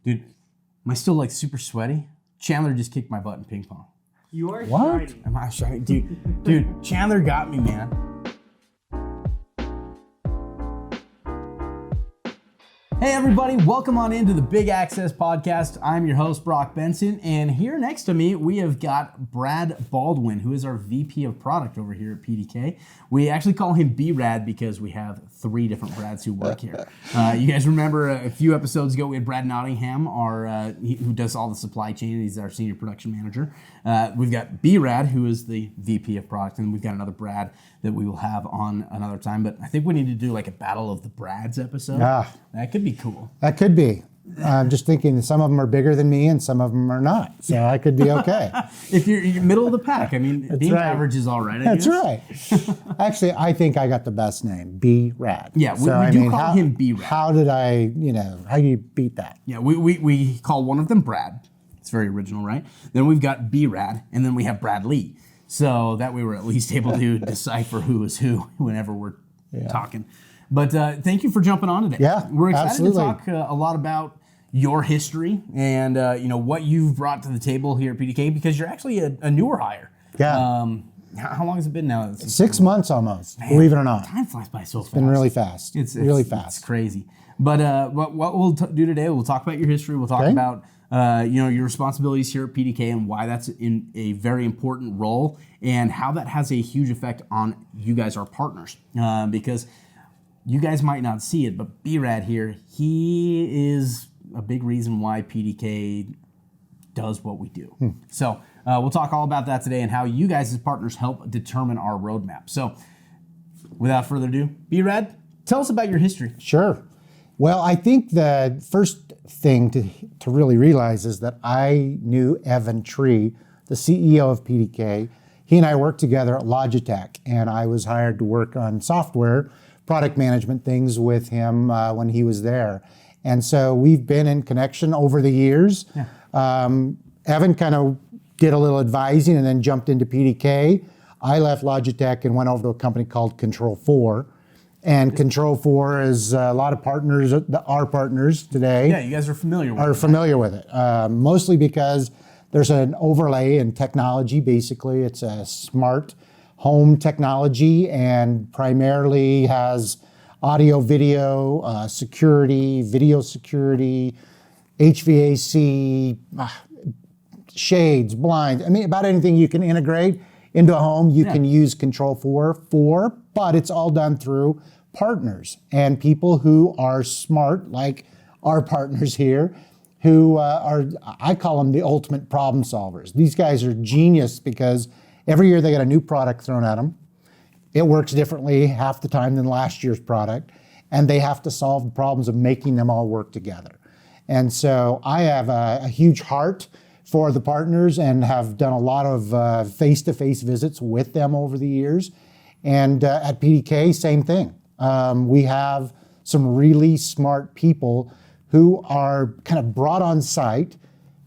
Dude, am I still like super sweaty? Chandler just kicked my butt in ping pong. You are What? shiny. Am I shiny? Dude, Chandler got me, man. Hey everybody, welcome on into the Big Access Podcast. I'm your host, Brock Benson, and here next to me, we have got Brad Baldwin, who is our VP of Product over here at PDK. We actually call him B-rad because we have 3 different Brads who work here. You guys remember a few episodes ago, we had Brad Nottingham, who does all the supply chain. He's our senior production manager. We've got B-rad, who is the VP of Product, and we've got another Brad that we will have on another time. But I think we need to do like a Battle of the Brads episode. That could be cool. That could be. I'm just thinking some of them are bigger than me and some of them are not. So I could be okay. If you're middle of the pack, I mean, being right. average is all right, I That's guess. right. Actually, I think I got the best name, B-rad. Yeah, we do call him B-rad. How did I, how do you beat that? Yeah, we call one of them Brad. It's very original, right? Then we've got B-rad, and then we have Bradley. So that we were at least able to decipher who is who whenever we're talking. But thank you for jumping on today. Yeah, we're excited absolutely. to talk a lot about your history and what you've brought to the table here at PDK, because you're actually a newer hire. Yeah. How long has it been now? 6 months almost, believe it or not. Time flies by so fast. It's been really fast. It's really fast. It's crazy. But what we'll do today, we'll talk about your history. We'll talk about your responsibilities here at PDK and why that's in a very important role and how that has a huge effect on you guys, our partners. Because you guys might not see it, but B-rad here, he is a big reason why PDK does what we do. So we'll talk all about that today and how you guys as partners help determine our roadmap. So without further ado, B-rad, tell us about your history. Sure. Well, I think the first thing to really realize is that I knew Evan Tree, the CEO of PDK. He and I worked together at Logitech, and I was hired to work on software, product management things with him when he was there. And so we've been in connection over the years. Yeah. Evan kind of did a little advising and then jumped into PDK. I left Logitech and went over to a company called Control 4. And Control 4 is a lot of partners, our partners today. Yeah, you guys are familiar with it. Are familiar with it, mostly because there's an overlay in technology. Basically, it's a smart home technology and primarily has audio, video, security, video security, HVAC, shades, blinds. I mean, about anything you can integrate into a home, you can use Control 4 for, but it's all done through partners and people who are smart, like our partners here, who I call them the ultimate problem solvers. These guys are genius because every year they get a new product thrown at them. It works differently half the time than last year's product, and they have to solve the problems of making them all work together. And so I have a huge heart for the partners and have done a lot of face-to-face visits with them over the years. And at PDK, same thing. We have some really smart people who are kind of brought on site,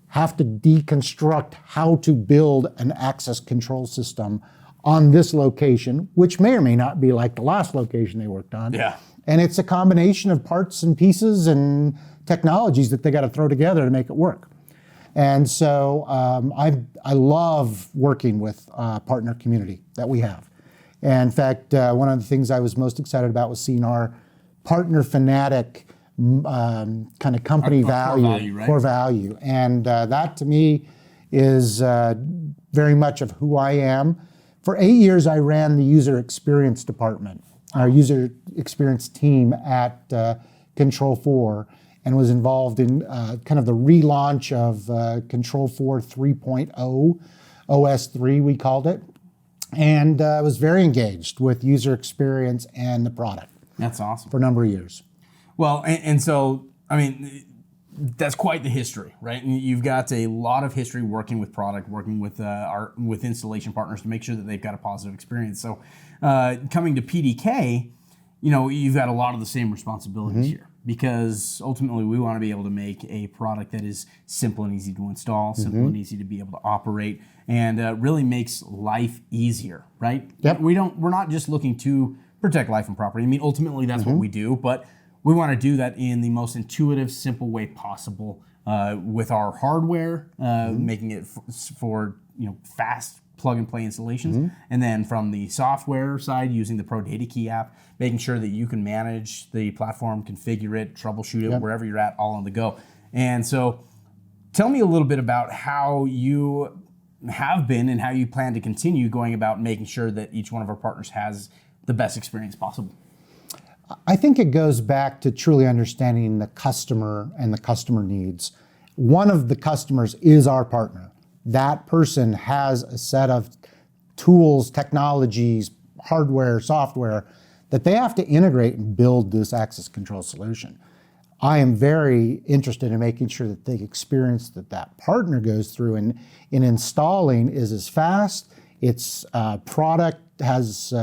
have to deconstruct how to build an access control system on this location, which may or may not be like the last location they worked on. Yeah. And it's a combination of parts and pieces and technologies that they got to throw together to make it work. And so I love working with partner community that we have. And in fact, one of the things I was most excited about was seeing our partner fanatic kind of company value, core value. And that to me is very much of who I am. For 8 years, I ran the user experience department, our user experience team at Control 4, and was involved in kind of the relaunch of Control 4 3.0, OS 3 we called it, and was very engaged with user experience and the product. That's awesome. For a number of years. Well, and so, I mean, that's quite the history, right? And you've got a lot of history working with product, working with with installation partners to make sure that they've got a positive experience. So coming to PDK, you've got a lot of the same responsibilities here, because ultimately we want to be able to make a product that is simple and easy to install, simple and easy to be able to operate, and really makes life easier, right? Yep. We're not just looking to protect life and property. I mean, ultimately that's what we do, but we want to do that in the most intuitive, simple way possible with our hardware, making it for fast plug and play installations, and then from the software side, using the Pro Data Key app, making sure that you can manage the platform, configure it, troubleshoot it wherever you're at, all on the go. And so, tell me a little bit about how you have been and how you plan to continue going about making sure that each one of our partners has the best experience possible. I think it goes back to truly understanding the customer and the customer needs. One of the customers is our partner. That person has a set of tools, technologies, hardware, software that they have to integrate and build this access control solution. I am very interested in making sure that the experience that partner goes through in installing is as fast. Its product has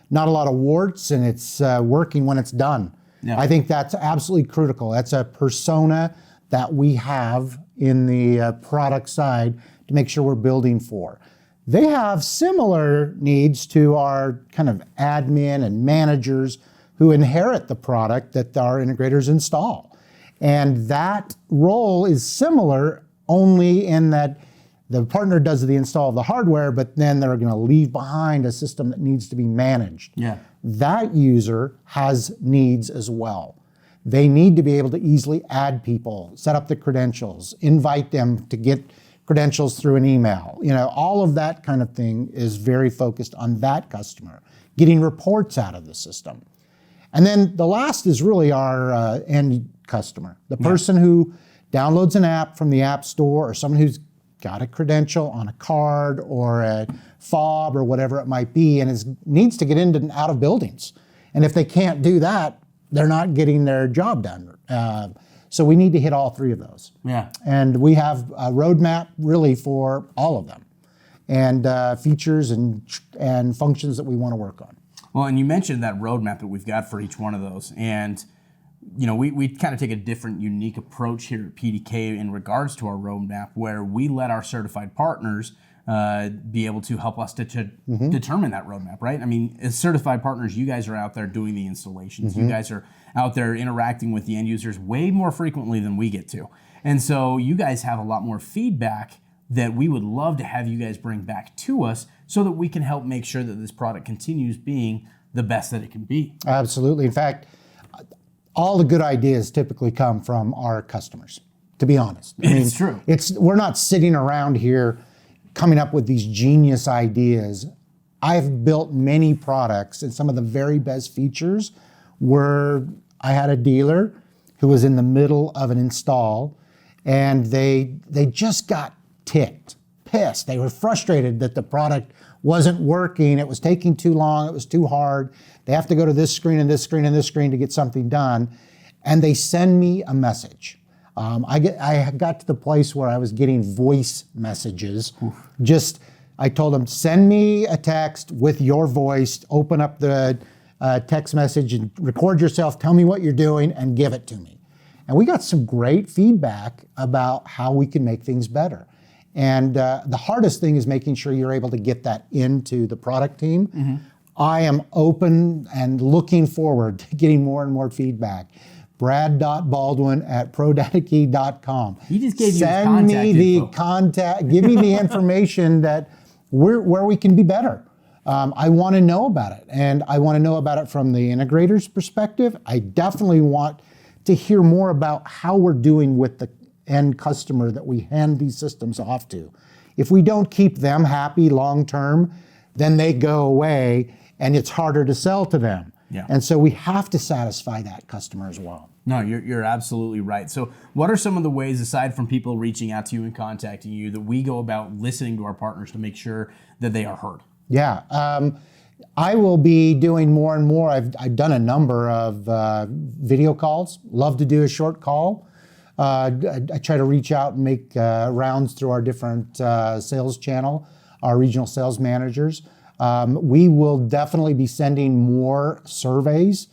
not a lot of warts, and it's working when it's done. Yeah. I think that's absolutely critical. That's a persona that we have in the product side to make sure we're building for. They have similar needs to our kind of admin and managers who inherit the product that our integrators install. And that role is similar only in that the partner does the install of the hardware, but then they're going to leave behind a system that needs to be managed. Yeah. That user has needs as well. They need to be able to easily add people, set up the credentials, invite them to get credentials through an email. All of that kind of thing is very focused on that customer, getting reports out of the system. And then the last is really our end customer, the person who downloads an app from the App Store, or someone who's got a credential on a card or a fob or whatever it might be, and needs to get into and out of buildings. And if they can't do that, they're not getting their job done. So we need to hit all three of those. Yeah. And we have a roadmap really for all of them, and features and functions that we want to work on. Well, and you mentioned that roadmap that we've got for each one of those. And we kind of take a different, unique approach here at PDK in regards to our roadmap, where we let our certified partners be able to help us to determine that roadmap, right? I mean, as certified partners, you guys are out there doing the installations. You guys are out there interacting with the end users way more frequently than we get to. And so you guys have a lot more feedback that we would love to have you guys bring back to us so that we can help make sure that this product continues being the best that it can be. Absolutely. In fact, all the good ideas typically come from our customers, to be honest. It's true. We're not sitting around here coming up with these genius ideas. I've built many products, and some of the very best features were, I had a dealer who was in the middle of an install, and they just got ticked, pissed. They were frustrated that the product wasn't working. It was taking too long. It was too hard. They have to go to this screen and this screen and this screen to get something done. And they send me a message. I got to the place where I was getting voice messages. I told them, send me a text with your voice, open up the text message and record yourself, tell me what you're doing, and give it to me. And we got some great feedback about how we can make things better. And the hardest thing is making sure you're able to get that into the product team. I am open and looking forward to getting more and more feedback. Brad.Baldwin@ProDataKey.com. He just gave you his contact info. Give me the information that where we can be better. I want to know about it, and I want to know about it from the integrator's perspective. I definitely want to hear more about how we're doing with the end customer that we hand these systems off to. If we don't keep them happy long term, then they go away and it's harder to sell to them. Yeah. And so we have to satisfy that customer as well. No, you're absolutely right. So what are some of the ways, aside from people reaching out to you and contacting you, that we go about listening to our partners to make sure that they are heard? Yeah. I will be doing more and more. I've done a number of video calls. Love to do a short call. I try to reach out and make rounds through our different sales channel, our regional sales managers. We will definitely be sending more surveys.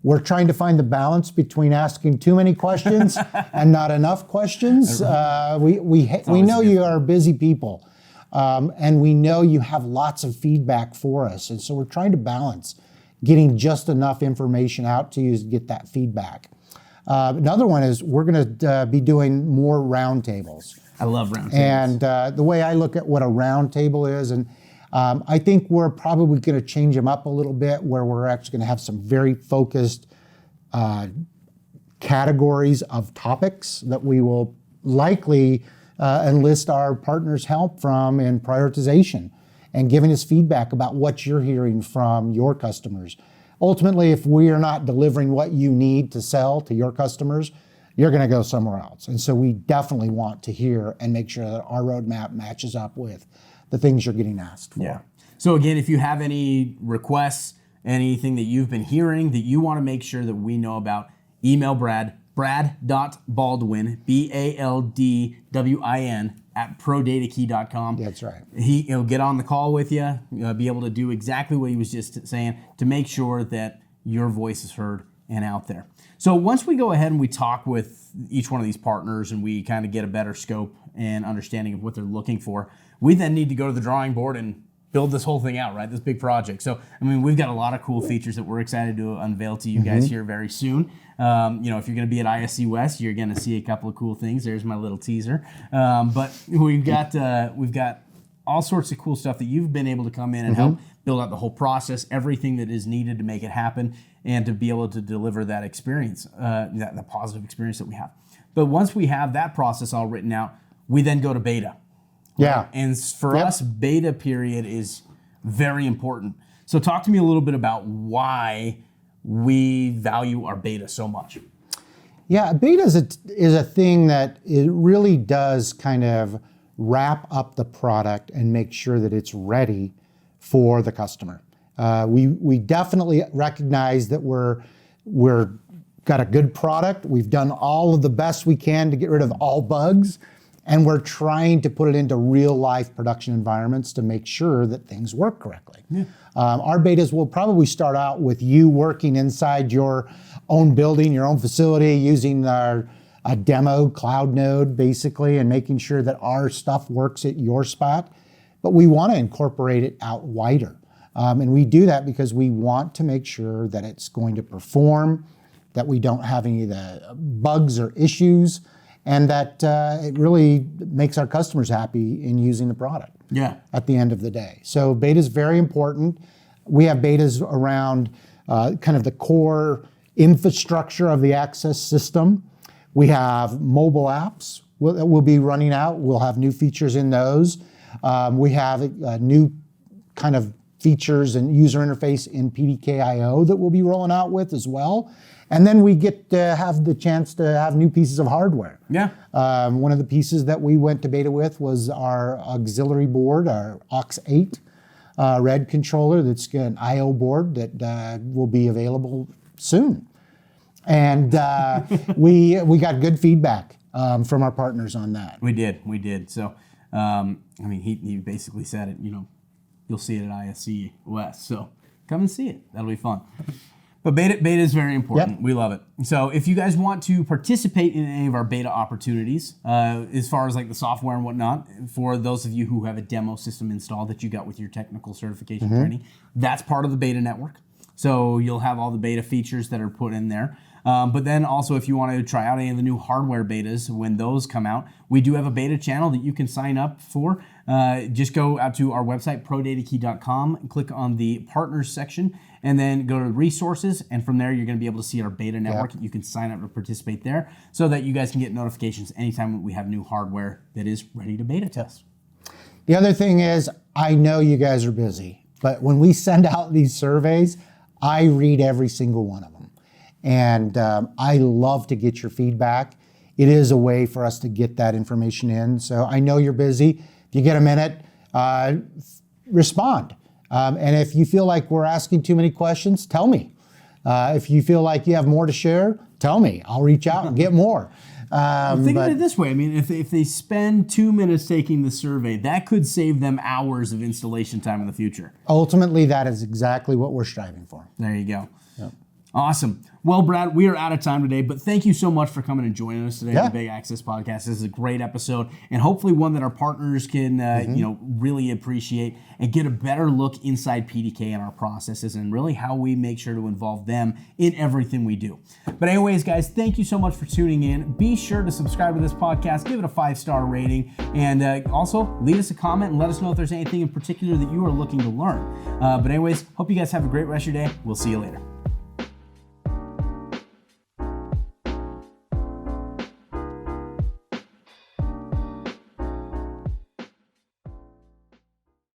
We're trying to find the balance between asking too many questions and not enough questions. We know you are busy people, and we know you have lots of feedback for us. And so we're trying to balance getting just enough information out to you to get that feedback. Another one is we're going to be doing more roundtables. I love roundtables. And the way I look at what a roundtable is, and I think we're probably going to change them up a little bit, where we're actually going to have some very focused categories of topics that we will likely enlist our partners' help from in prioritization and giving us feedback about what you're hearing from your customers. Ultimately, if we are not delivering what you need to sell to your customers, you're going to go somewhere else. And so we definitely want to hear and make sure that our roadmap matches up with the things you're getting asked for. Yeah. So again, if you have any requests, anything that you've been hearing that you want to make sure that we know about, email Brad, brad.baldwin, BALDWIN, at prodatakey.com. That's right. He'll get on the call with you, be able to do exactly what he was just saying to make sure that your voice is heard and out there. So once we go ahead and we talk with each one of these partners and we kind of get a better scope and understanding of what they're looking for, we then need to go to the drawing board and build this whole thing out, right? This big project. So, I mean, we've got a lot of cool features that we're excited to unveil to you guys here very soon. If you're going to be at ISC West, you're going to see a couple of cool things. There's my little teaser. But we've got all sorts of cool stuff that you've been able to come in and help build out the whole process, everything that is needed to make it happen, and to be able to deliver that experience, that positive experience that we have. But once we have that process all written out, we then go to beta. Yeah. Right? And for us, beta period is very important. So talk to me a little bit about why we value our beta so much. Yeah, beta is a thing that it really does kind of wrap up the product and make sure that it's ready for the customer. We definitely recognize that we're got a good product. We've done all of the best we can to get rid of all bugs, and we're trying to put it into real life production environments to make sure that things work correctly. Yeah. Our betas will probably start out with you working inside your own building, your own facility, using a demo cloud node basically, and making sure that our stuff works at your spot. But we want to incorporate it out wider. And we do that because we want to make sure that it's going to perform, that we don't have any of the bugs or issues, and that it really makes our customers happy in using the product at the end of the day. So beta is very important. We have betas around kind of the core infrastructure of the access system. We have mobile apps that will be running out. We'll have new features in those. We have new kind of features and user interface in PDK.io that we'll be rolling out with as well. And then we get to have the chance to have new pieces of hardware. Yeah. One of the pieces that we went to beta with was our auxiliary board, our AUX8 red controller. That's an I/O board that will be available soon. And we got good feedback from our partners on that. We did. So, he basically said it, you'll see it at ISC West. So come and see it. That'll be fun. But beta is very important. Yep. We love it. So if you guys want to participate in any of our beta opportunities, as far as like the software and whatnot, for those of you who have a demo system installed that you got with your technical certification training, that's part of the beta network. So you'll have all the beta features that are put in there. But then also if you want to try out any of the new hardware betas, when those come out, we do have a beta channel that you can sign up for. Just go out to our website, prodatakey.com, and click on the partners section, and then go to resources, and from there you're going to be able to see our beta network. You can sign up to participate there so that you guys can get notifications anytime we have new hardware that is ready to beta test. The other thing is, I know you guys are busy, but when we send out these surveys, I read every single one of them. And I love to get your feedback. It is a way for us to get that information in. So I know you're busy. If you get a minute, respond. And if you feel like we're asking too many questions, tell me. If you feel like you have more to share, tell me. I'll reach out and get more. Think of it this way. I mean, if they spend 2 minutes taking the survey, that could save them hours of installation time in the future. Ultimately, that is exactly what we're striving for. There you go. Yep. Awesome. Well, Brad, we are out of time today, but thank you so much for coming and joining us today on the Big Access Podcast. This is a great episode, and hopefully one that our partners can, really appreciate and get a better look inside PDK and our processes, and really how we make sure to involve them in everything we do. But anyways, guys, thank you so much for tuning in. Be sure to subscribe to this podcast, give it a 5-star rating, and also leave us a comment and let us know if there's anything in particular that you are looking to learn. But anyways, hope you guys have a great rest of your day. We'll see you later.